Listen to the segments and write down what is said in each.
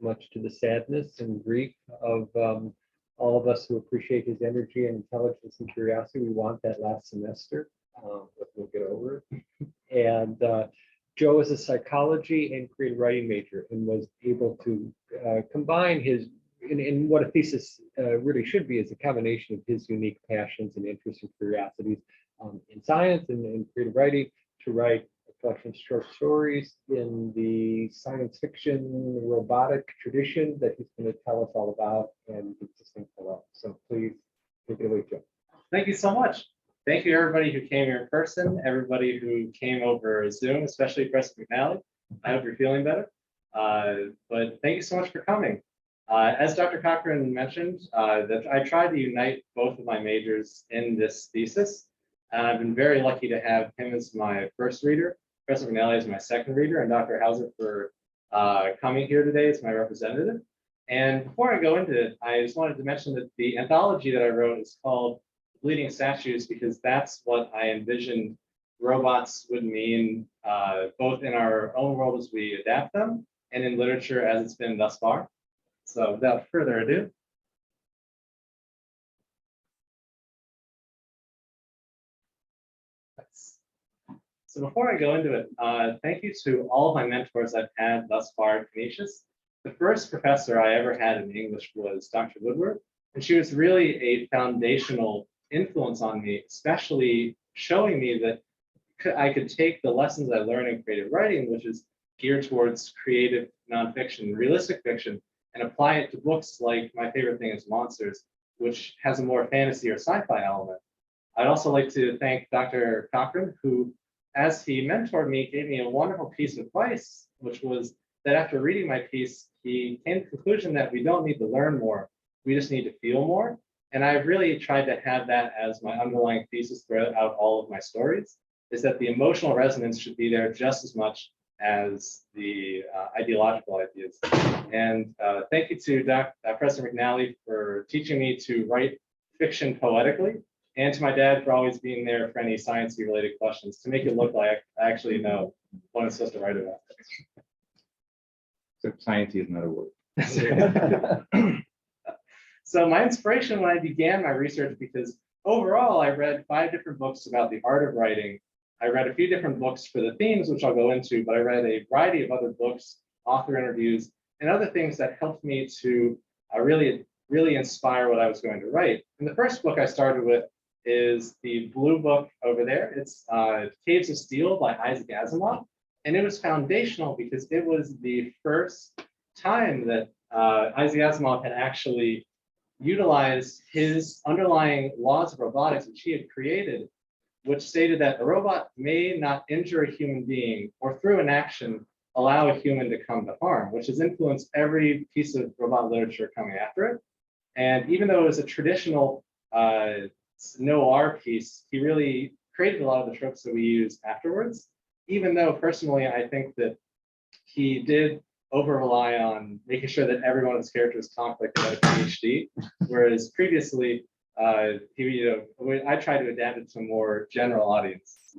much to the sadness and grief of all of us who appreciate his energy and intelligence and curiosity. We want that last semester, but we'll get over it. And Joe is a psychology and creative writing major and was able to combine his, in what a thesis really should be, is a combination of his unique passions and interests and curiosities in science and creative writing to write a collection of short stories in the science fiction robotic tradition that he's going to tell us all about and keep this thing full up. So please take it away, Joe. Thank you so much. Thank you, everybody who came here in person, everybody who came over Zoom, especially President McNally. I hope you're feeling better. But thank you so much for coming. As Dr. Cochran mentioned, that I tried to unite both of my majors in this thesis. And I've been very lucky to have him as my first reader, Professor McNally as my second reader, and Dr. Hauser for coming here today as my representative. And before I go into it, I just wanted to mention that the anthology that I wrote is called Bleeding Statues, because that's what I envisioned robots would mean, both in our own world as we adapt them and in literature as it's been thus far. So without further ado. So before I go into it, thank you to all of my mentors I've had thus far at Canisius. The first professor I ever had in English was Dr. Woodward, and she was really a foundational influence on me, especially showing me that I could take the lessons I learned in creative writing, which is geared towards creative nonfiction, realistic fiction, and apply it to books like My Favorite Thing is Monsters, which has a more fantasy or sci-fi element. I'd also like to thank Dr. Cochran, who, as he mentored me, gave me a wonderful piece of advice, which was that after reading my piece, he came to the conclusion that we don't need to learn more, we just need to feel more. And I've really tried to have that as my underlying thesis throughout all of my stories, is that the emotional resonance should be there just as much as the ideological ideas. And thank you to Professor McNally for teaching me to write fiction poetically, and to my dad for always being there for any sciencey related questions to make it look like I actually know what I'm supposed to write about. So sciencey is not a word. So my inspiration when I began my research, because overall I read 5 different books about the art of writing. I read a few different books for the themes, which I'll go into, but I read a variety of other books, author interviews, and other things that helped me to really inspire what I was going to write. And the first book I started with is the blue book over there. It's Caves of Steel by Isaac Asimov. And it was foundational because it was the first time that Isaac Asimov had actually utilized his underlying laws of robotics, which he had created, which stated that a robot may not injure a human being or through an action allow a human to come to harm, which has influenced every piece of robot literature coming after it. And even though it was a traditional noir piece, he really created a lot of the tropes that we use afterwards, even though personally I think that he did over rely on making sure that every one of his characters talked like they had a PhD, whereas previously I tried to adapt it to a more general audience.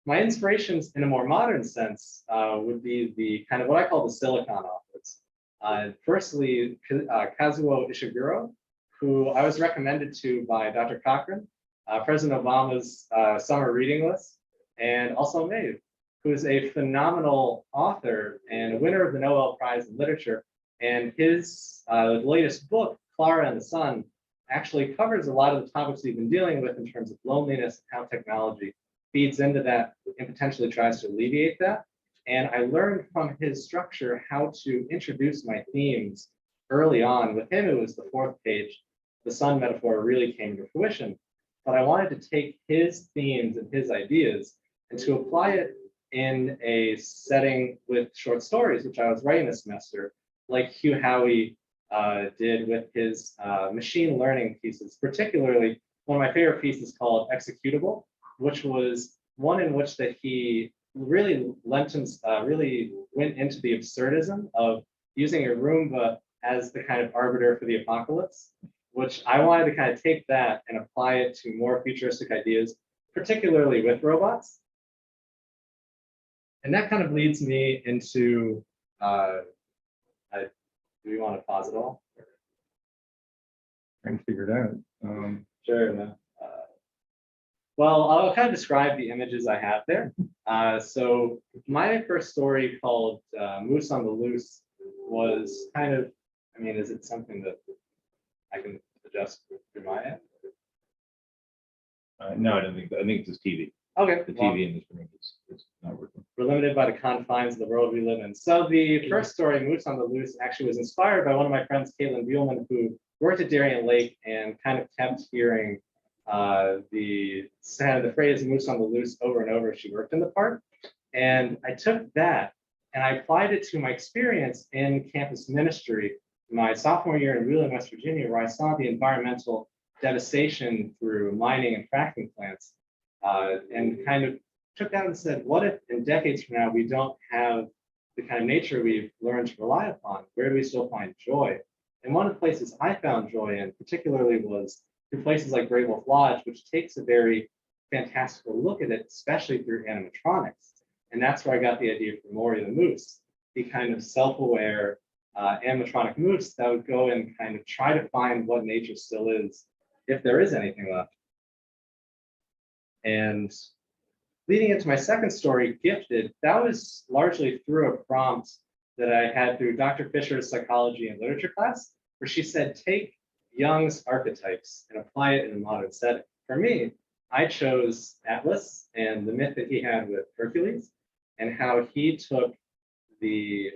My inspirations in a more modern sense would be the kind of what I call the Silicon authors. Firstly, Kazuo Ishiguro, who I was recommended to by Dr. Cochran, President Obama's summer reading list, and also Maeve, who is a phenomenal author and a winner of the Nobel Prize in Literature. And his latest book, Clara and the Sun, actually covers a lot of the topics we've been dealing with in terms of loneliness, how technology feeds into that and potentially tries to alleviate that. And I learned from his structure how to introduce my themes early on. With him, it was the 4th page. The sun metaphor really came to fruition. But I wanted to take his themes and his ideas and to apply it in a setting with short stories, which I was writing this semester, like Hugh Howey did with his machine learning pieces, particularly one of my favorite pieces called Executable, which was one in which that he really went into the absurdism of using a Roomba as the kind of arbiter for the apocalypse, which I wanted to kind of take that and apply it to more futuristic ideas, particularly with robots. And that kind of leads me into do we want to pause it all? Trying to figure it out. Sure. No. Well, I'll kind of describe the images I have there. So my first story called Moose on the Loose was kind of, I mean, is it something that I can adjust through my end? No, I don't think. I think it's just TV. Okay. The well, TV in this room is not working. we're limited by the confines of the world we live in. So the first story, Moose on the Loose, actually was inspired by one of my friends, Caitlin Buellman, who worked at Darien Lake and kind of kept hearing the phrase "moose on the loose" over and over as she worked in the park. And I took that and I applied it to my experience in campus ministry my sophomore year in Wheeling, West Virginia, where I saw the environmental devastation through mining and fracking plants, and kind of took that and said, what if in decades from now we don't have the kind of nature we've learned to rely upon? Where do we still find joy? And one of the places I found joy in particularly was through places like Great Wolf Lodge, which takes a very fantastical look at it, especially through animatronics. And that's where I got the idea for Maury the Moose, the kind of self-aware animatronic moose that would go and kind of try to find what nature still is, if there is anything left. And leading into my second story, Gifted, that was largely through a prompt that I had through Dr. Fisher's psychology and literature class, where she said, take Jung's archetypes and apply it in a modern setting. For me, I chose Atlas and the myth that he had with Hercules, and how he took the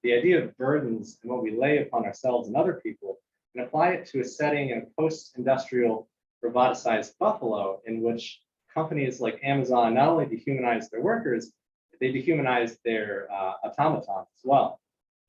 idea of burdens and what we lay upon ourselves and other people and apply it to a setting in a post-industrial roboticized Buffalo, in which companies like Amazon not only dehumanize their workers, they dehumanize their automatons as well.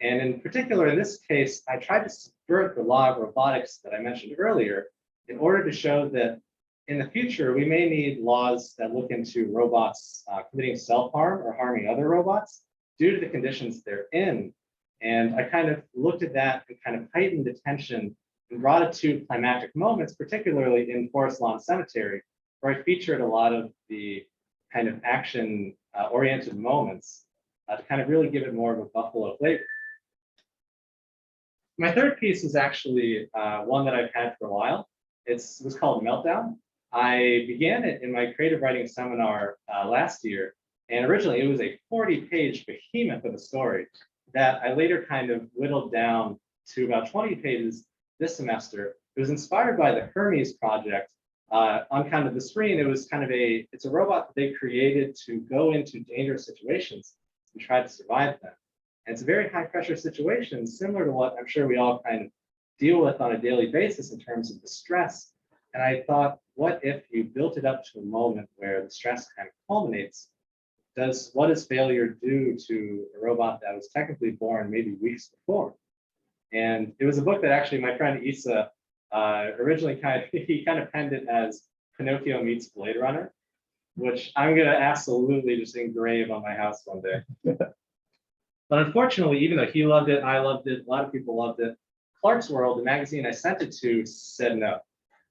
And in particular, in this case, I tried to subvert the law of robotics that I mentioned earlier in order to show that in the future, we may need laws that look into robots committing self-harm or harming other robots due to the conditions they're in. And I kind of looked at that and kind of heightened the tension and brought it to climactic moments, particularly in Forest Lawn Cemetery, where I featured a lot of the kind of action-oriented moments to kind of really give it more of a Buffalo flavor. My third piece is actually one that I've had for a while. It was called Meltdown. I began it in my creative writing seminar last year, and originally it was a 40-page behemoth of a story that I later kind of whittled down to about 20 pages this semester. It was inspired by the Hermes project. On kind of the screen, it was kind of it's a robot that they created to go into dangerous situations and try to survive them. And it's a very high pressure situation, similar to what I'm sure we all kind of deal with on a daily basis in terms of the stress. And I thought, what if you built it up to a moment where the stress kind of culminates? What does failure do to a robot that was technically born maybe weeks before? And it was a book that actually my friend Issa originally kind of penned it as Pinocchio meets Blade Runner, which I'm gonna absolutely just engrave on my house one day. But unfortunately, even though he loved it, I loved it, a lot of people loved it, Clark's World, the magazine I sent it to, said no.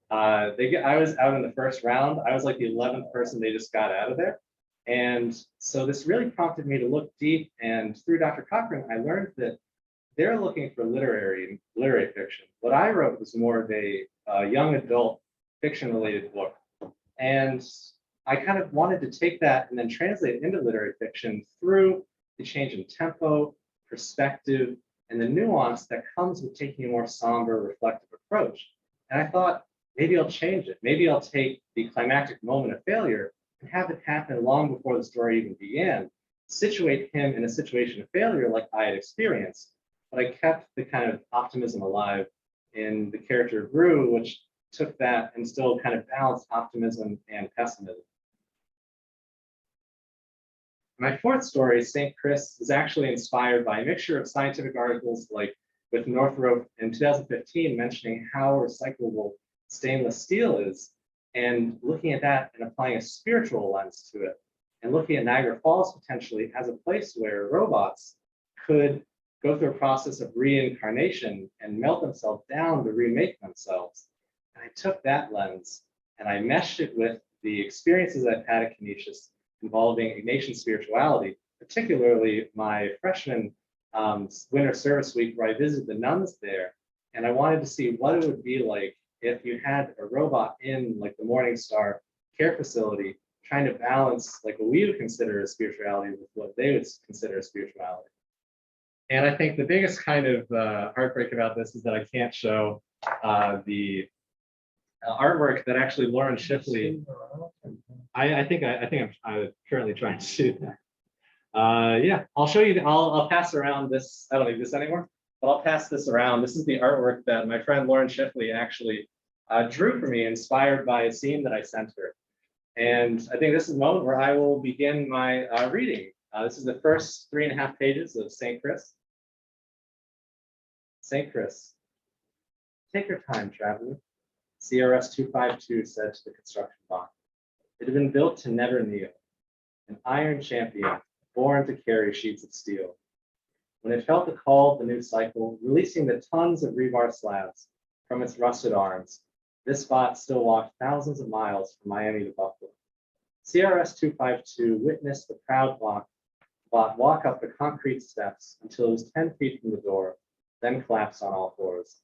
I was out in the first round. I was like the 11th person they just got out of there. And so this really prompted me to look deep, and through Dr. Cochran, I learned that they're looking for literary fiction. What I wrote was more of a young adult fiction related book. And I kind of wanted to take that and then translate it into literary fiction through the change in tempo, perspective, and the nuance that comes with taking a more somber, reflective approach. And I thought, maybe I'll change it. Maybe I'll take the climactic moment of failure and have it happen long before the story even began, situate him in a situation of failure like I had experienced. But I kept the kind of optimism alive in the character of Rue, which took that and still kind of balanced optimism and pessimism. My fourth story, St. Chris, is actually inspired by a mixture of scientific articles like with Northrop in 2015 mentioning how recyclable stainless steel is, and looking at that and applying a spiritual lens to it, and looking at Niagara Falls potentially as a place where robots could go through a process of reincarnation and melt themselves down to remake themselves. And I took that lens and I meshed it with the experiences I've had at Canisius involving Ignatian spirituality particularly my freshman winter service week where I visited the nuns there, and I wanted to see what it would be like if you had a robot in like the Morningstar care facility trying to balance like what we would consider a spirituality with what they would consider a spirituality. And I think the biggest kind of heartbreak about this is that I can't show the artwork that actually Lauren Shipley. I think I'm currently trying to do that. Yeah, I'll show you. I'll pass around this. I don't need this anymore, but I'll pass this around. This is the artwork that my friend Lauren Shipley actually drew for me, inspired by a scene that I sent her. And I think this is the moment where I will begin my reading. This is the first 3.5 pages of St. Chris. St. Chris, take your time, traveler, CRS 252 said to the construction bot. It had been built to never kneel, an iron champion born to carry sheets of steel. When it felt the call of the new cycle, releasing the tons of rebar slabs from its rusted arms, this bot still walked thousands of miles from Miami to Buffalo. CRS 252 witnessed the proud bot walk up the concrete steps until it was 10 feet from the door, then collapsed on all fours.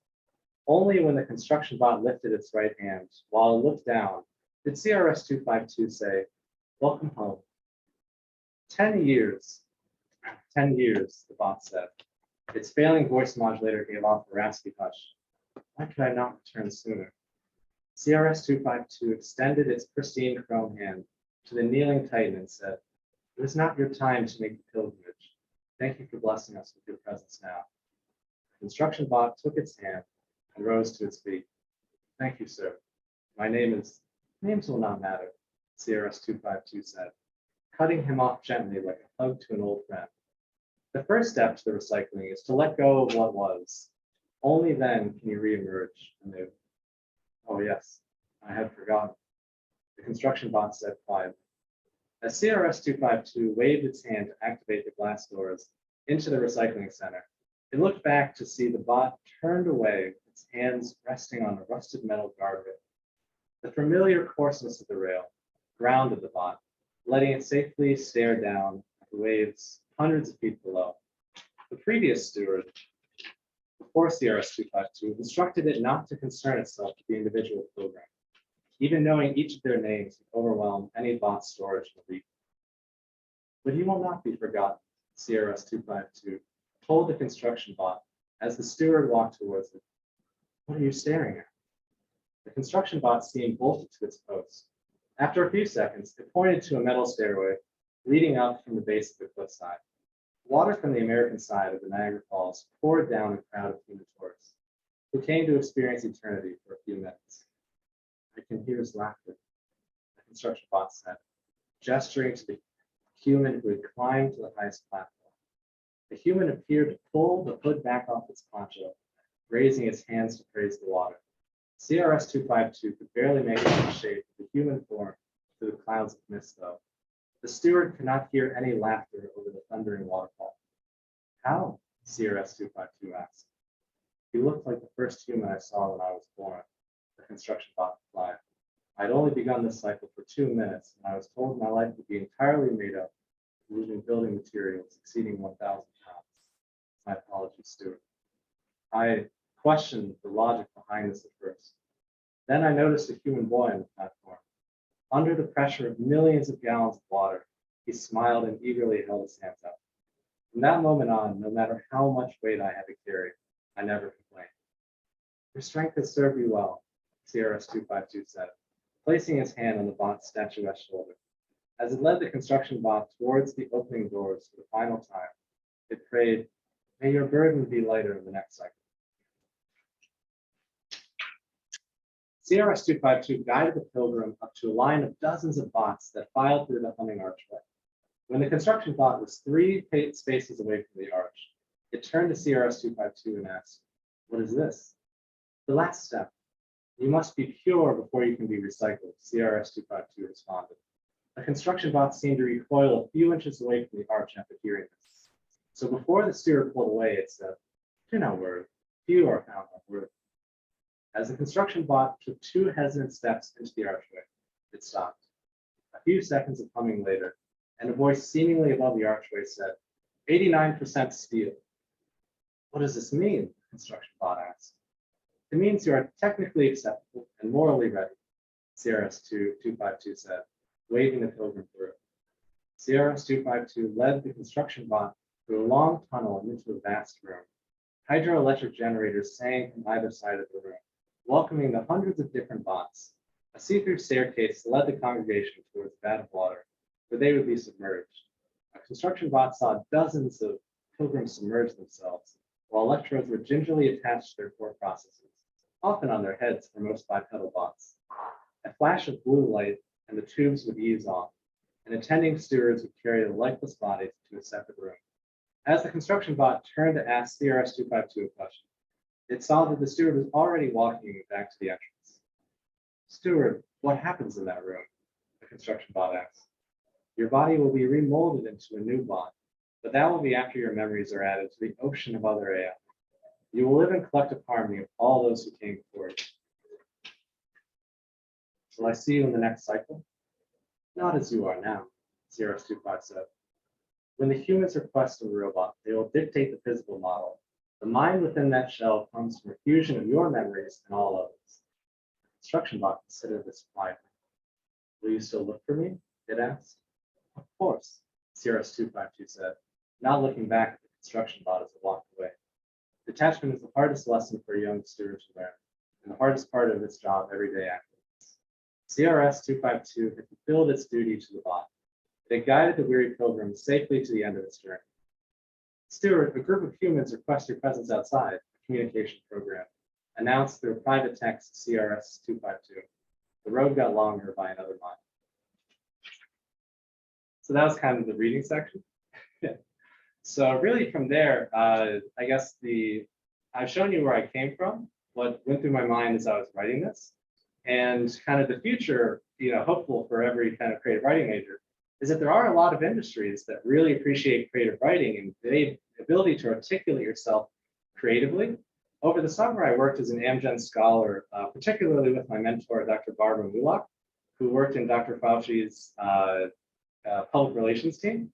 Only when the construction bot lifted its right hand, while it looked down, did CRS 252 say, "Welcome home." 10 years, the bot said. Its failing voice modulator gave off a raspy hush. Why could I not return sooner? CRS 252 extended its pristine chrome hand to the kneeling Titan and said, "It is not your time to make the pilgrimage. Thank you for blessing us with your presence now." The construction bot took its hand and rose to its feet. "Thank you, sir. My names will not matter," CRS 252 said, cutting him off gently like a hug to an old friend. The first step to the recycling is to let go of what was. Only then can you reemerge anew. Oh yes, I had forgotten, the construction bot said quietly. As CRS 252 waved its hand to activate the glass doors into the recycling center, it looked back to see the bot turned away, its hands resting on a rusted metal guardrail. The familiar coarseness of the rail grounded the bot, letting it safely stare down at the waves hundreds of feet below. The previous steward, before CRS 252, instructed it not to concern itself with the individual program. Even knowing each of their names would overwhelm any bot storage in the region. But he will not be forgotten, CRS 252 told the construction bot as the steward walked towards it. What are you staring at? The construction bot seemed bolted to its post. After a few seconds, it pointed to a metal stairway leading up from the base of the cliffside. Water from the American side of the Niagara Falls poured down a crowd of human tourists who came to experience eternity for a few minutes. I can hear his laughter, the construction bot said, gesturing to the human who had climbed to the highest platform. The human appeared to pull the hood back off its poncho, raising its hands to praise the water. CRS 252 could barely make out the shape of the human form through the clouds of mist, though. The steward could not hear any laughter over the thundering waterfall. How? CRS 252 asked. He looked like the first human I saw when I was born, the construction bot replied. I'd only begun this cycle for 2 minutes, and I was told my life would be entirely made up of using building materials exceeding 1,000 pounds. My apologies, Stewart. I questioned the logic behind this at first. Then I noticed a human boy on the platform. Under the pressure of millions of gallons of water, he smiled and eagerly held his hands up. From that moment on, no matter how much weight I had to carry, I never complained. Your strength has served you well, CRS 252 said, placing his hand on the bot's statuesque shoulder. As it led the construction bot towards the opening doors for the final time, it prayed, may your burden be lighter in the next cycle. CRS 252 guided the pilgrim up to a line of dozens of bots that filed through the humming archway. When the construction bot was 3 spaces away from the arch, it turned to CRS 252 and asked, what is this? The last step. You must be pure before you can be recycled, CRS 252 responded. The construction bot seemed to recoil a few inches away from the arch after hearing this. So before the steward pulled away, it said, do not worry, few are found unworthy. As the construction bot took 2 hesitant steps into the archway, it stopped. A few seconds of humming later, and a voice seemingly above the archway said, 89% steel. What does this mean? The construction bot asked. It means you are technically acceptable and morally ready, CRS-252 said, waving the pilgrim through. CRS-252 led the construction bot through a long tunnel and into a vast room. Hydroelectric generators sang from either side of the room, welcoming the hundreds of different bots. A see-through staircase led the congregation towards a vat of water, where they would be submerged. A construction bot saw dozens of pilgrims submerge themselves, while electrodes were gingerly attached to their core processes, often on their heads for most bipedal bots. A flash of blue light and the tubes would ease off, and attending stewards would carry the lifeless bodies to a separate room. As the construction bot turned to ask CRS-252 a question, it saw that the steward was already walking back to the entrance. Steward, what happens in that room? The construction bot asked. Your body will be remolded into a new bot, but that will be after your memories are added to the ocean of other AI. You will live in collective harmony with all those who came before you. Will I see you in the next cycle? Not as you are now, CRS-25 said. When the humans request a robot, they will dictate the physical model. The mind within that shell comes from a fusion of your memories and all others. The construction bot considered this quietly. Will you still look for me? It asked. Of course, CRS-252 said, not looking back at the construction bot as it walked away. Detachment is the hardest lesson for a young steward to learn, and the hardest part of its job every day after this. CRS-252 had fulfilled its duty to the bot. It had guided the weary pilgrim safely to the end of its journey. Steward, a group of humans request your presence outside, a communication program, announced through a private text CRS-252. The road got longer by another mile. So that was kind of the reading section. So really from there, I guess I've shown you where I came from, what went through my mind as I was writing this, and kind of the future, hopeful for every kind of creative writing major, is that there are a lot of industries that really appreciate creative writing and the ability to articulate yourself creatively. Over the summer, I worked as an Amgen scholar, particularly with my mentor, Dr. Barbara Mulak, who worked in Dr. Fauci's public relations team.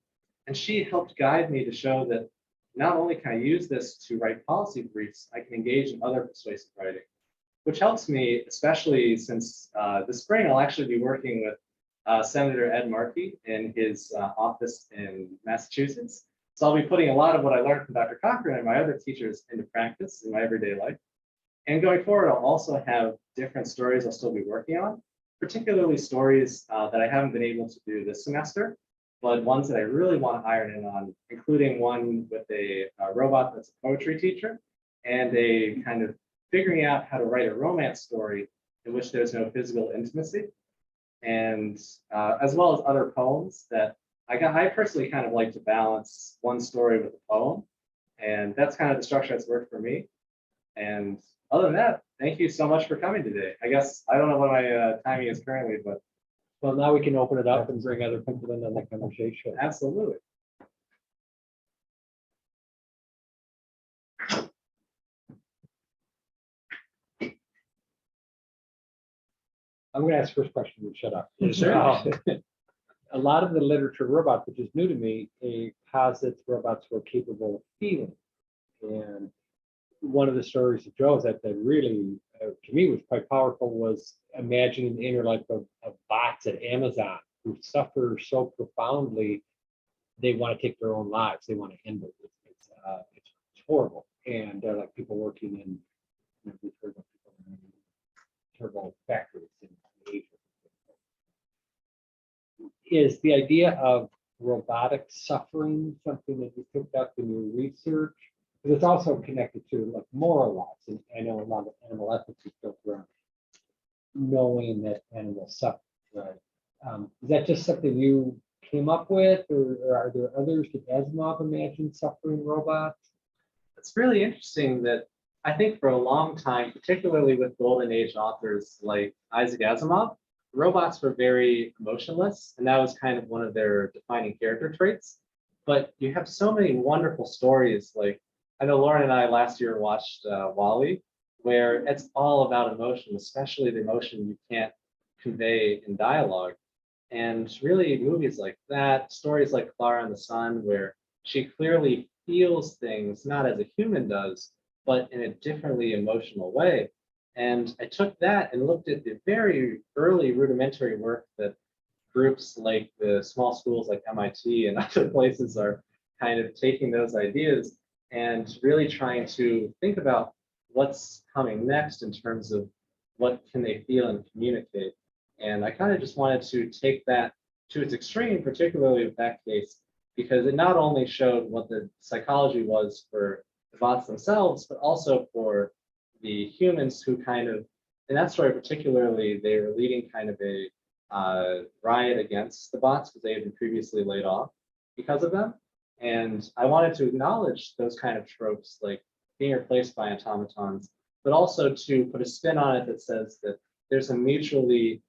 And she helped guide me to show that not only can I use this to write policy briefs, I can engage in other persuasive writing, which helps me, especially since this spring, I'll actually be working with Senator Ed Markey in his office in Massachusetts. So I'll be putting a lot of what I learned from Dr. Cochran and my other teachers into practice in my everyday life. And going forward, I'll also have different stories I'll still be working on, particularly stories that I haven't been able to do this semester, but ones that I really want to iron in on, including one with a robot that's a poetry teacher, and a kind of figuring out how to write a romance story in which there's no physical intimacy, and as well as other poems that I personally kind of like to balance one story with a poem, and that's kind of the structure that's worked for me. And other than that, thank you so much for coming today. I guess I don't know what my timing is currently, but Well, now we can open it up and bring other people in on the conversation. absolutely. I'm going to ask the first question. You shut up. Sure. A lot of the literature of robots, which is new to me, posits robots were capable of feeling. And one of the stories of Joe's that really, to me, was quite powerful was imagining the inner life of bots at Amazon who suffer so profoundly, they want to take their own lives. They want to end it. It's horrible. And like people working in, we've heard of people in turbo factories in Asia. Is the idea of robotic suffering something that you picked up in your research? Because it's also connected to like moral laws, and I know a lot of animal ethics is built around knowing that animals suffer. Right? Is that just something you came up with, or are there others? Did Asimov imagine suffering robots? It's really interesting that I think for a long time, particularly with Golden Age authors like Isaac Asimov, robots were very emotionless, and that was kind of one of their defining character traits. But you have so many wonderful stories. Like I know Lauren and I last year watched WALL-E, where it's all about emotion, especially the emotion you can't convey in dialogue. And really movies like that, stories like Clara and the Sun, where she clearly feels things not as a human does, but in a differently emotional way. And I took that and looked at the very early rudimentary work that groups like the small schools like MIT and other places are kind of taking those ideas and really trying to think about what's coming next in terms of what can they feel and communicate. And I kind of just wanted to take that to its extreme, particularly with that case, because it not only showed what the psychology was for the bots themselves, but also for the humans who kind of, in that story particularly, they were leading kind of a riot against the bots because they had been previously laid off because of them. And I wanted to acknowledge those kind of tropes, like being replaced by automatons, but also to put a spin on it that says that there's a mutually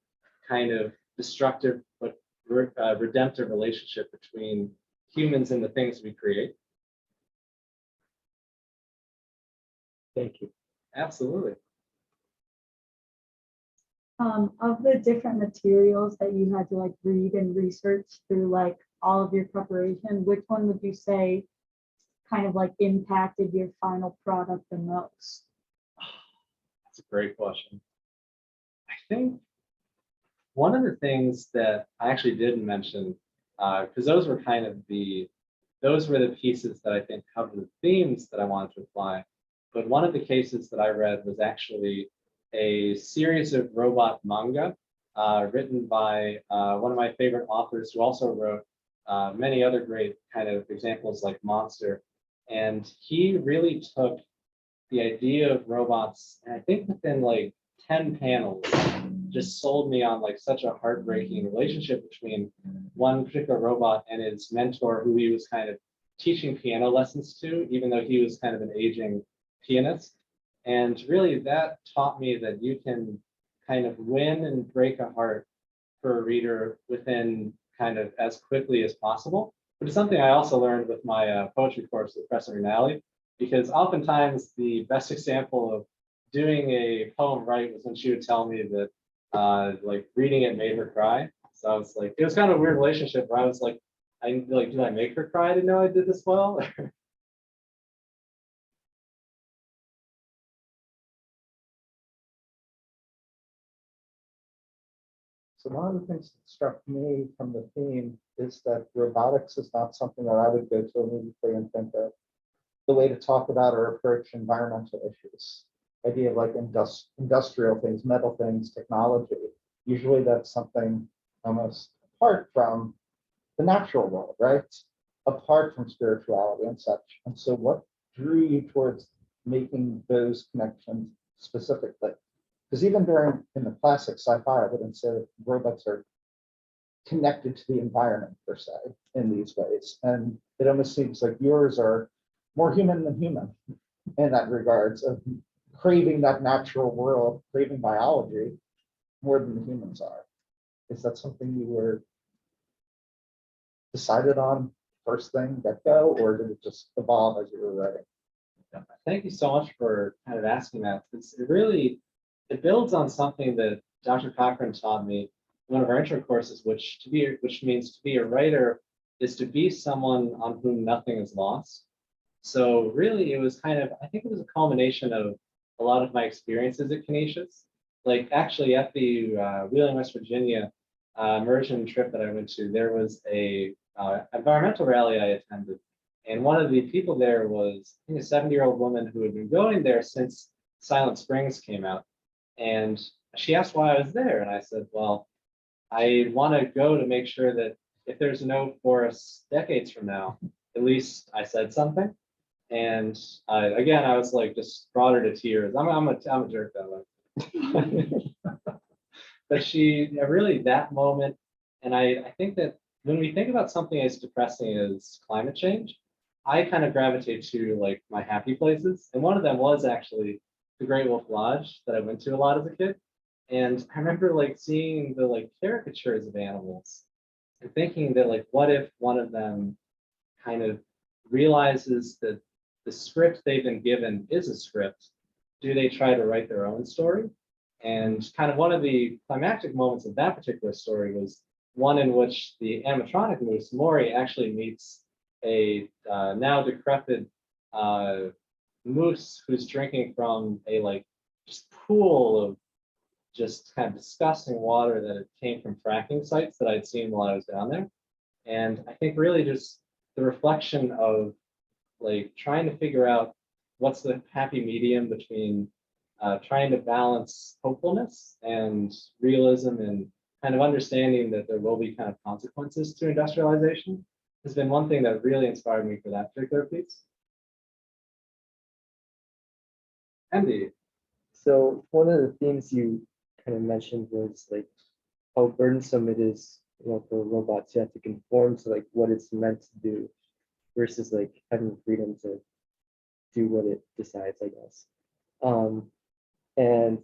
kind of destructive but redemptive relationship between humans and the things we create. Thank you. Absolutely. Of the different materials that you had to like read and research through like all of your preparation, which one would you say kind of like impacted your final product the most? That's a great question. I think one of the things that I actually didn't mention, because those were kind of those were the pieces that I think covered the themes that I wanted to apply. But one of the cases that I read was actually a series of robot manga written by one of my favorite authors who also wrote many other great kind of examples like Monster. And he really took the idea of robots, and I think within like 10 panels, just sold me on like such a heartbreaking relationship between one particular robot and his mentor, who he was kind of teaching piano lessons to, even though he was kind of an aging pianist. And really that taught me that you can kind of win and break a heart for a reader within kind of as quickly as possible. But it's something I also learned with my poetry course with Professor McNally, because oftentimes the best example of doing a poem right was when she would tell me that like reading it made her cry. So I was like, it was kind of a weird relationship where I was like, did I make her cry to know I did this well? So one of the things that struck me from the theme is that robotics is not something that I would go to immediately and think of. The way to talk about or approach environmental issues, idea of like industrial things, metal things, technology. Usually that's something almost apart from the natural world, right? Apart from spirituality and such. And so what drew you towards making those connections specifically? Because even in the classic sci-fi, I wouldn't say that robots are connected to the environment per se in these ways. And it almost seems like yours are more human than human in that regards of craving that natural world, craving biology more than the humans are. Is that something you were decided on first thing get go, or did it just evolve as you were writing? Thank you so much for kind of asking that. It builds on something that Dr. Cochran taught me in one of our intro courses, which means to be a writer is to be someone on whom nothing is lost. So really, it was I think it was a culmination of a lot of my experiences at Canisius. Like actually at the Wheeling, West Virginia immersion trip that I went to, there was a environmental rally I attended. And one of the people there was, I think, a 70-year-old woman who had been going there since Silent Springs came out. And she asked why I was there. And I said, well, I want to go to make sure that if there's no forests decades from now, at least I said something. And again, I was like, just brought her to tears. I'm a jerk that way. But she really, that moment, and I think that when we think about something as depressing as climate change, I kind of gravitate to like my happy places. And one of them was actually the Great Wolf Lodge that I went to a lot as a kid. And I remember like seeing the like caricatures of animals and thinking that like, what if one of them kind of realizes that the script they've been given is a script? Do they try to write their own story? And kind of one of the climactic moments of that particular story was one in which the animatronic moose, Maury, actually meets a now decrepit moose who's drinking from a like just pool of just kind of disgusting water that it came from fracking sites that I'd seen while I was down there. And I think really just the reflection of like trying to figure out what's the happy medium between trying to balance hopefulness and realism and kind of understanding that there will be kind of consequences to industrialization has been one thing that really inspired me for that particular piece. Andy. So one of the themes you kind of mentioned was like how burdensome it is, for robots. You have to conform to like what it's meant to do versus like having freedom to do what it decides, I guess. And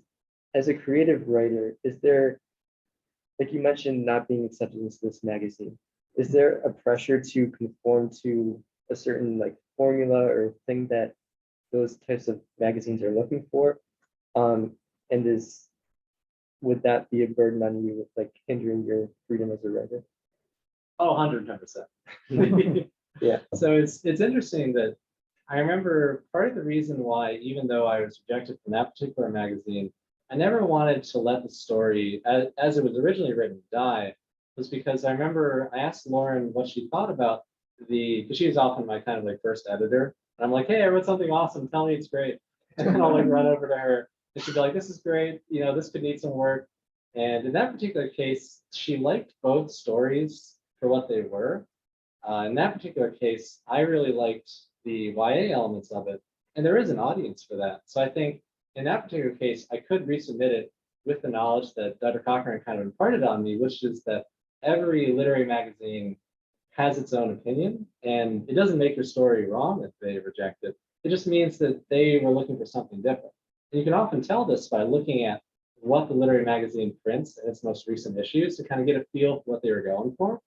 as a creative writer, is there, like you mentioned, not being accepted into this magazine, is there a pressure to conform to a certain like formula or thing that those types of magazines are looking for? And would that be a burden on you with like hindering your freedom as a writer? Oh, 110%. Yeah. So it's interesting that I remember part of the reason why, even though I was rejected from that particular magazine, I never wanted to let the story, as it was originally written, die, was because I remember I asked Lauren what she thought about because she was often my kind of like first editor. And I'm like, hey, I wrote something awesome, tell me it's great. And then I'll like run over to her and she'd be like, this is great, this could need some work. And in that particular case, she liked both stories for what they were. In that particular case, I really liked the YA elements of it, and there is an audience for that. So I think in that particular case, I could resubmit it with the knowledge that Dr. Cochran kind of imparted on me, which is that every literary magazine has its own opinion, and it doesn't make your story wrong if they reject it. It just means that they were looking for something different. And you can often tell this by looking at what the literary magazine prints in its most recent issues to kind of get a feel for what they were going for.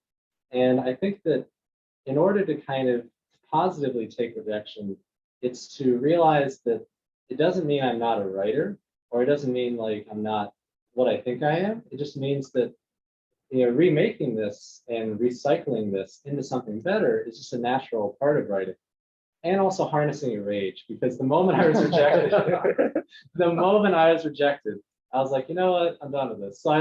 And I think that in order to kind of positively take rejection, it's to realize that it doesn't mean I'm not a writer, or it doesn't mean like I'm not what I think I am. It just means that remaking this and recycling this into something better is just a natural part of writing. And also harnessing your rage, because the moment I was rejected, I was like, you know what, I'm done with this. So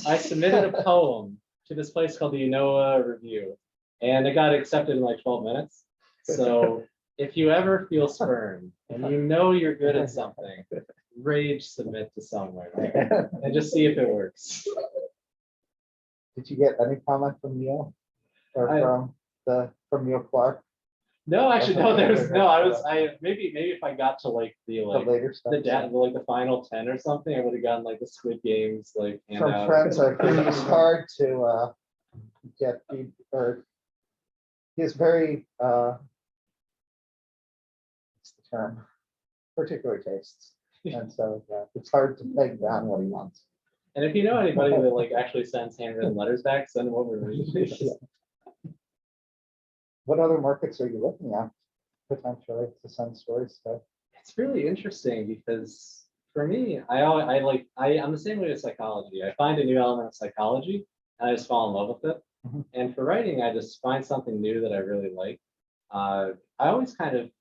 I submitted a poem to this place called the Unoa Review, and it got accepted in like 12 minutes. So if you ever feel spurned and you're good at something, rage submit to somewhere and just see if it works. Did you get any comment from Neil or from Neil Clark? No, actually, no. Maybe if I got to like the later stuff, the final 10 or something, I would have gotten like the Squid Games like from handout. friends. I think it's hard to get or he's very what's the term, particular tastes, and so it's hard to peg down what he wants. And if you know anybody that like actually sends handwritten letters back, send them over. What other markets are you looking at potentially to send stories to? It's really interesting because for me, I'm the same way with psychology. I find a new element of psychology and I just fall in love with it. Mm-hmm. And for writing, I just find something new that I really like. I always kind of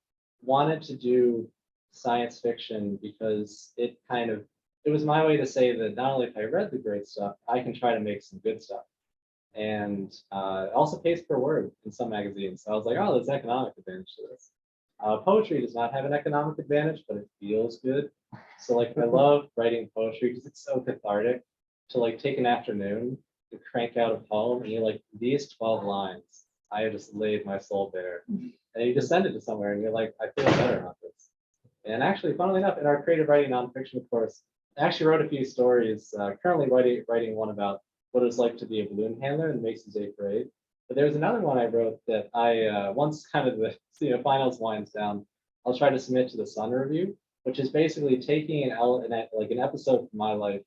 wanted to do science fiction because it was my way to say that not only if I read the great stuff, I can try to make some good stuff. And it also pays per word in some magazines. So I was like, oh, there's economic advantage to this. Poetry does not have an economic advantage, but it feels good. So like I love writing poetry because it's so cathartic to like take an afternoon to crank out a poem and you're like, these 12 lines, I have just laid my soul bare. And you just send it to somewhere and you're like, I feel better about this. And actually, funnily enough, in our creative writing nonfiction course, I actually wrote a few stories, currently writing one about what it was like to be a balloon handler in Macy's 8th grade. But there's another one I wrote that I, once kind of the finals winds down, I'll try to submit to the Sun Review, which is basically taking an episode from my life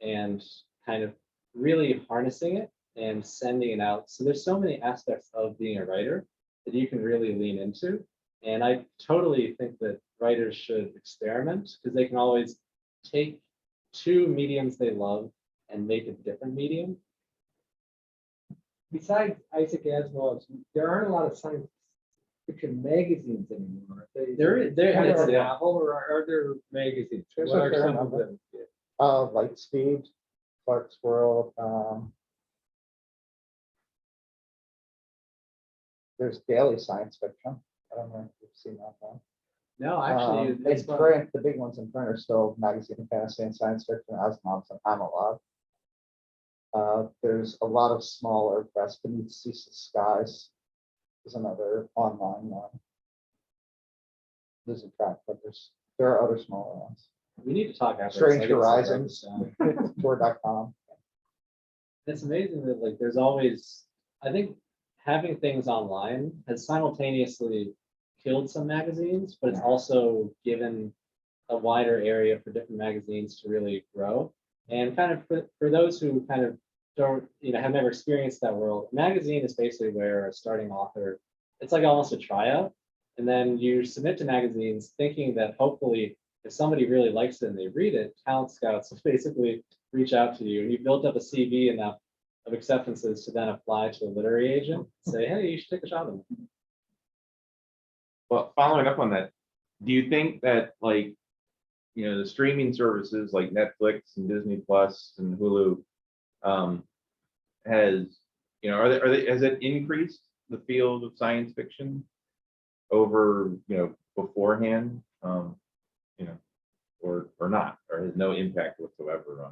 and kind of really harnessing it and sending it out. So there's so many aspects of being a writer that you can really lean into. And I totally think that writers should experiment because they can always take two mediums they love and make a different medium. besides Isaac Asimov's, there aren't a lot of science fiction magazines anymore. There Kind of is, a yeah. novel, or are there magazines? There's What a are fair some of number. them? Yeah. Lightspeed, Clark's World, there's daily science fiction. I don't know if you've seen that one. No, actually, In it's fun. print, the big ones in print are still Magazine of Fantasy and Science Fiction, Asimov's and Amalog. There's a lot of smaller press. Beneath Thesis Skies is another online one. There's a track, but there are other smaller ones. We need to talk after. Strange this. I gotta write Horizons, this down. tour.com. It's amazing that like there's always, I think having things online has simultaneously killed some magazines, but it's also given a wider area for different magazines to really grow. And kind of for those who kind of don't, have never experienced that world, a magazine is basically where a starting author, it's like almost a tryout. And then you submit to magazines thinking that hopefully if somebody really likes it and they read it, talent scouts will basically reach out to you. And you've built up a CV enough of acceptances to then apply to a literary agent, say, hey, you should take a shot at it. Well, following up on that, do you think that like, the streaming services like Netflix and Disney Plus and Hulu has, has it increased the field of science fiction over, beforehand, or not, or has no impact whatsoever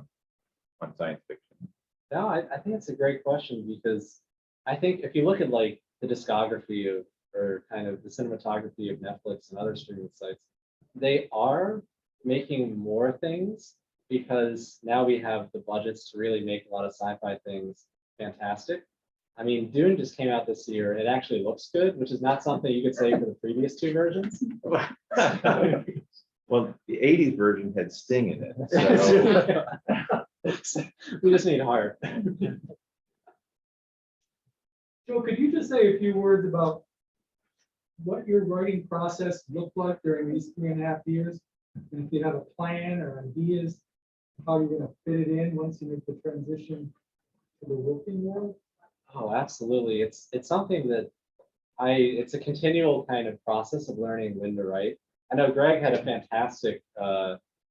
on science fiction? No, I think it's a great question because I think if you look at like the discography of, or kind of the cinematography of Netflix and other streaming sites, they are making more things because now we have the budgets to really make a lot of sci-fi things fantastic. I mean, Dune just came out this year. It actually looks good, which is not something you could say for the previous two versions. Well, the 80s version had Sting in it. So We just need heart. Joe, could you just say a few words about what your writing process looked like during these 3.5 years? And if you have a plan or ideas, how you're gonna fit it in once you make the transition to the working world? Oh, absolutely. It's something that it's a continual kind of process of learning when to write. I know Greg had a fantastic,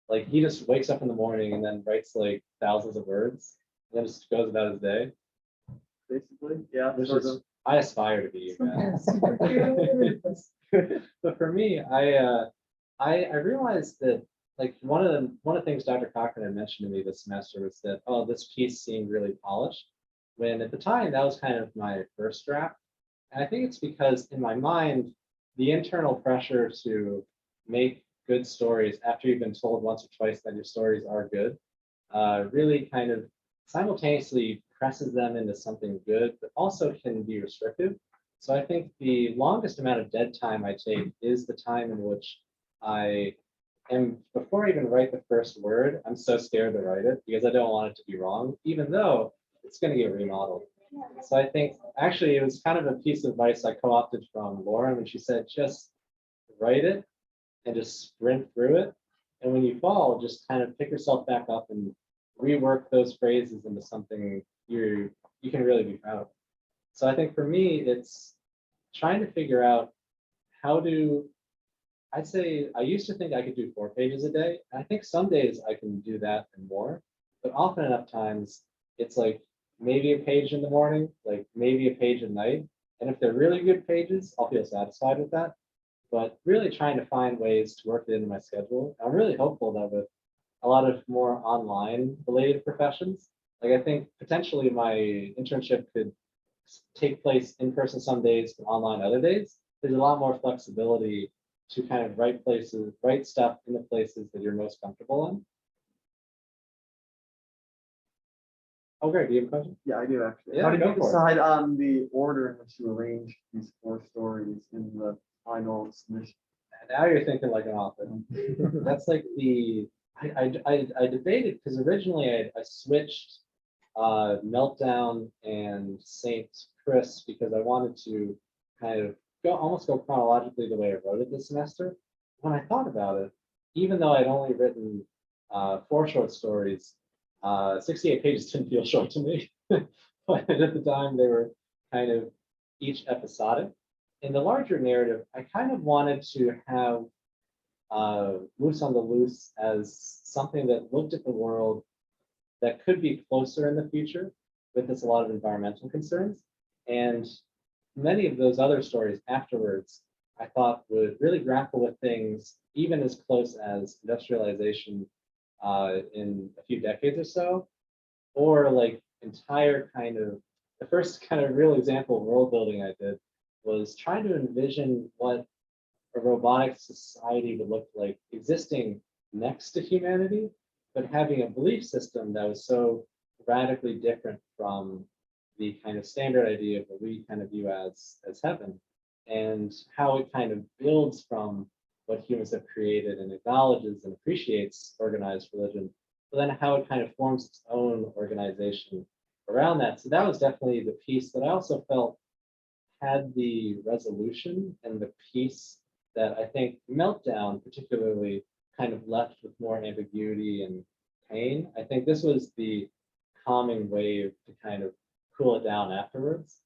like he just wakes up in the morning and then writes like thousands of words and then just goes about his day. Basically, yeah. Which sort is, of. I aspire to be you guys. But for me, I realized that like one of the things Dr. Cochran had mentioned to me this semester was that, oh, this piece seemed really polished. When at the time that was kind of my first draft. And I think it's because in my mind, the internal pressure to make good stories after you've been told once or twice that your stories are good, really kind of simultaneously presses them into something good, but also can be restrictive. So I think the longest amount of dead time I take is the time in which I am, before I even write the first word, I'm so scared to write it because I don't want it to be wrong, even though it's going to get remodeled. So I think actually it was kind of a piece of advice I co-opted from Lauren when she said, just write it and just sprint through it. And when you fall, just kind of pick yourself back up and rework those phrases into something you can really be proud of. So I think for me, it's trying to figure out I'd say I used to think I could do 4 pages a day. I think some days I can do that and more, but often enough times it's like maybe a page in the morning, like maybe a page at night. And if they're really good pages, I'll feel satisfied with that. But really trying to find ways to work it into my schedule. I'm really hopeful that with a lot of more online related professions, like I think potentially my internship could take place in person some days, but online other days. There's a lot more flexibility to kind of write stuff in the places that you're most comfortable in. Oh, great. Do you have a question? Yeah, I do actually. Yeah, How did go you for it. decide on the order in which you arranged these 4 stories in the final submission? Now you're thinking like an author. That's like I debated because originally I switched Meltdown and Saint Chris because I wanted to kind of almost go chronologically the way I wrote it this semester. When I thought about it, even though I'd only written 4 short stories, 68 pages didn't feel short to me. But at the time they were kind of each episodic. In the larger narrative, I kind of wanted to have Loose on the Loose as something that looked at the world that could be closer in the future with this a lot of environmental concerns. And many of those other stories afterwards, I thought would really grapple with things even as close as industrialization in a few decades or so, or like entire kind of, the first kind of real example of world building I did was trying to envision what a robotic society would look like existing next to humanity, but having a belief system that was so radically different from the kind of standard idea of what we kind of view as heaven, and how it kind of builds from what humans have created and acknowledges and appreciates organized religion, but then how it kind of forms its own organization around that. So that was definitely the piece that I also felt had the resolution and the piece that I think Meltdown particularly kind of left with more ambiguity and pain. I think this was the calming wave to kind of cool it down afterwards.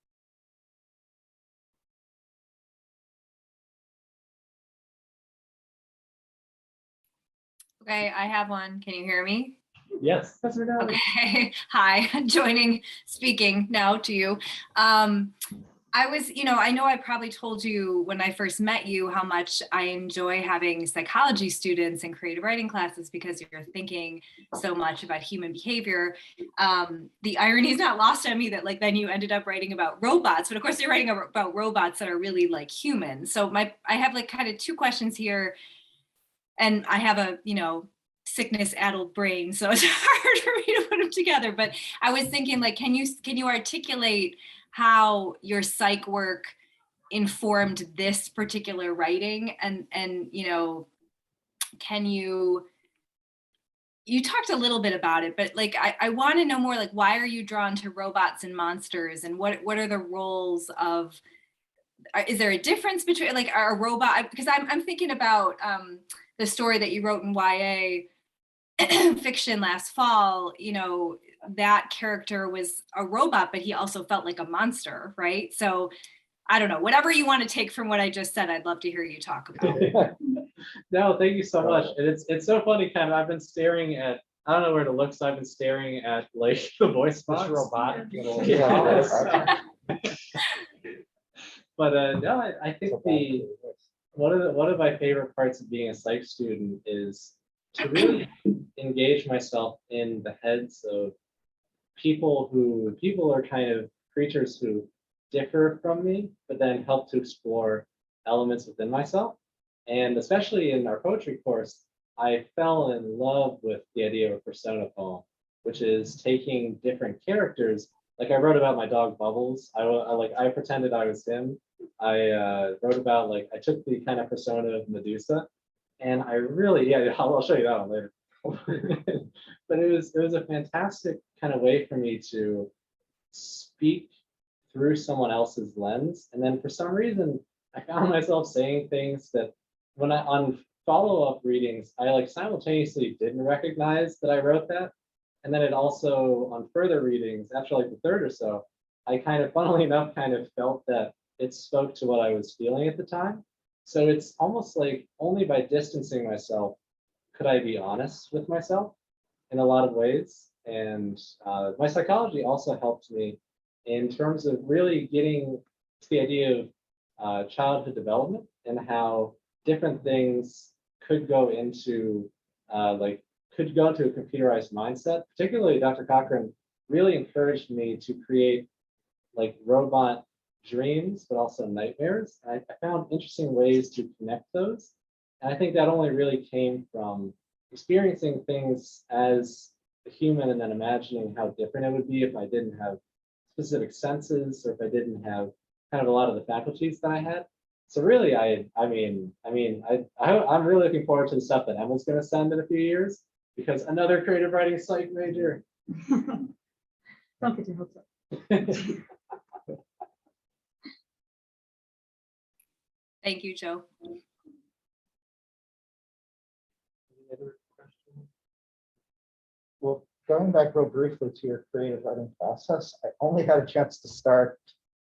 Okay, I have one. Can you hear me? Yes. Okay, hi, speaking now to you. I was, I know I probably told you when I first met you how much I enjoy having psychology students in creative writing classes because you're thinking so much about human behavior. The irony is not lost on me that like then you ended up writing about robots, but of course you're writing about robots that are really like humans. So I have like kind of two questions here, and I have a, sickness-addled brain, so it's hard for me to put them together. But I was thinking, like, can you articulate how your psych work informed this particular writing, and can you talked a little bit about it, but like I want to know more, like, why are you drawn to robots and monsters, and what are the roles of, is there a difference between like a robot, because I'm thinking about the story that you wrote in YA fiction last fall, that character was a robot, but he also felt like a monster, right? So I don't know, whatever you want to take from what I just said, I'd love to hear you talk about it. No, thank you so much. And it's so funny, kind of, I've been staring at, I don't know where to look, so I've been staring at like the voice box. robotic little. Yeah. But no, I think one of my favorite parts of being a psych student is to really engage myself in the heads of people are kind of creatures who differ from me, but then help to explore elements within myself. And especially in our poetry course, I fell in love with the idea of a persona poem, which is taking different characters. Like I wrote about my dog Bubbles. I pretended I was him. I wrote about, like, I took the kind of persona of Medusa, and I really, I'll show you that one later. But it was a fantastic kind of way for me to speak through someone else's lens. And then for some reason, I found myself saying things that when on follow-up readings, I like simultaneously didn't recognize that I wrote that. And then it also, on further readings, after like the third or so, I kind of, funnily enough, kind of felt that it spoke to what I was feeling at the time. So it's almost like only by distancing myself could I be honest with myself in a lot of ways. And my psychology also helped me in terms of really getting to the idea of childhood development and how different things could go into a computerized mindset. Particularly, Dr. Cochran really encouraged me to create like robot dreams, but also nightmares. I found interesting ways to connect those. And I think that only really came from experiencing things as a human and then imagining how different it would be if I didn't have specific senses, or if I didn't have kind of a lot of the faculties that I had. So really, I'm really looking forward to the stuff that Emma's going to send in a few years, because another creative writing psych major. Don't get your hopes up. Thank you, Joe. Any other questions? Well, going back real briefly to your creative writing process, I only had a chance to start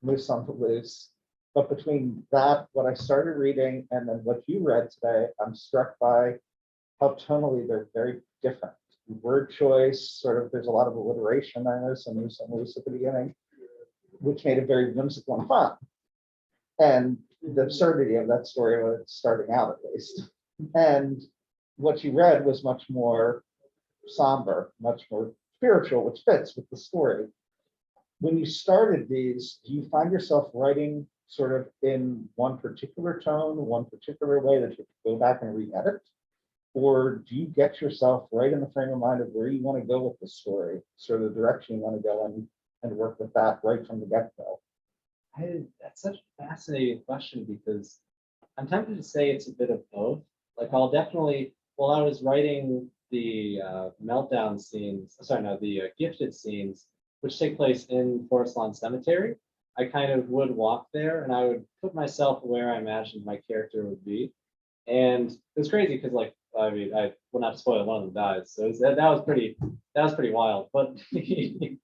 Moose on the Loose. But between that, what I started reading, and then what you read today, I'm struck by how tonally they're very different. Word choice, sort of, there's a lot of alliteration. I know some Moose on the Loose at the beginning, which made it very whimsical and fun. And the absurdity of that story was starting out, at least. And what you read was much more somber, much more spiritual, which fits with the story. When you started these, do you find yourself writing sort of in one particular tone, one particular way that you go back and re-edit? Or do you get yourself right in the frame of mind of where you want to go with the story, sort of the direction you want to go and work with that right from the get-go? That's such a fascinating question because I'm tempted to say it's a bit of both. Like I'll definitely, while I was writing the meltdown scenes, sorry, no, the gifted scenes, which take place in Forest Lawn Cemetery, I kind of would walk there and I would put myself where I imagined my character would be. And it was crazy because, like, I mean, I will not spoil, one of them dies. So that was pretty wild. But the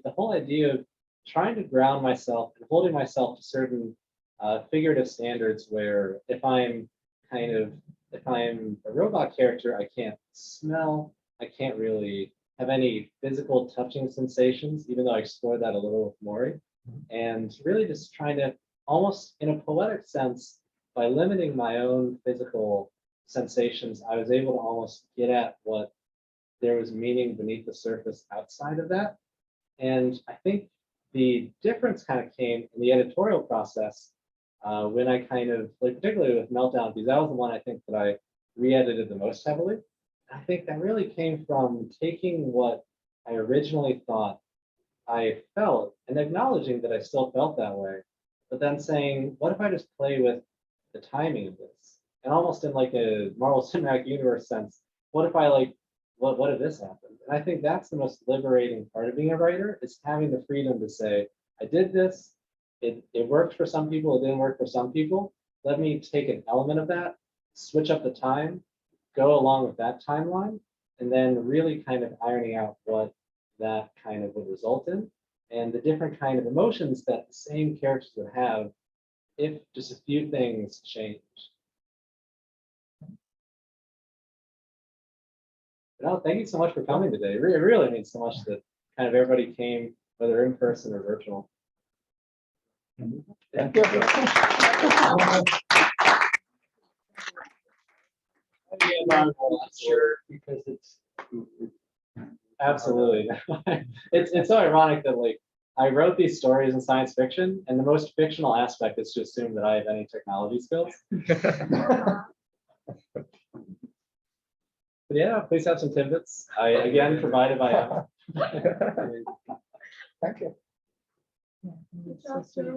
whole idea of trying to ground myself and holding myself to certain figurative standards where if I'm a robot character, I can't smell, I can't really have any physical touching sensations, even though I explored that a little with Maury. And really just trying to, almost in a poetic sense, by limiting my own physical sensations, I was able to almost get at what there was meaning beneath the surface outside of that. And I think the difference kind of came in the editorial process when I kind of, like particularly with Meltdown, because that was the one I think that I re-edited the most heavily. I think that really came from taking what I originally thought I felt and acknowledging that I still felt that way, but then saying, what if I just play with the timing of this? And almost in like a Marvel Cinematic Universe sense, what if I like, what if this happened? And I think that's the most liberating part of being a writer, is having the freedom to say, I did this, it worked for some people, it didn't work for some people. Let me take an element of that, switch up the time, go along with that timeline, and then really kind of ironing out what that kind of would result in, and the different kind of emotions that the same characters would have if just a few things changed. No, thank you so much for coming today. It really means so much that kind of everybody came, whether in person or virtual. Thank you. Sure, because it's Absolutely. It's so ironic that like I wrote these stories in science fiction, and the most fictional aspect is to assume that I have any technology skills. But yeah, please have some tidbits. I again provided by Emma. Thank you. Yeah, it's so sweet.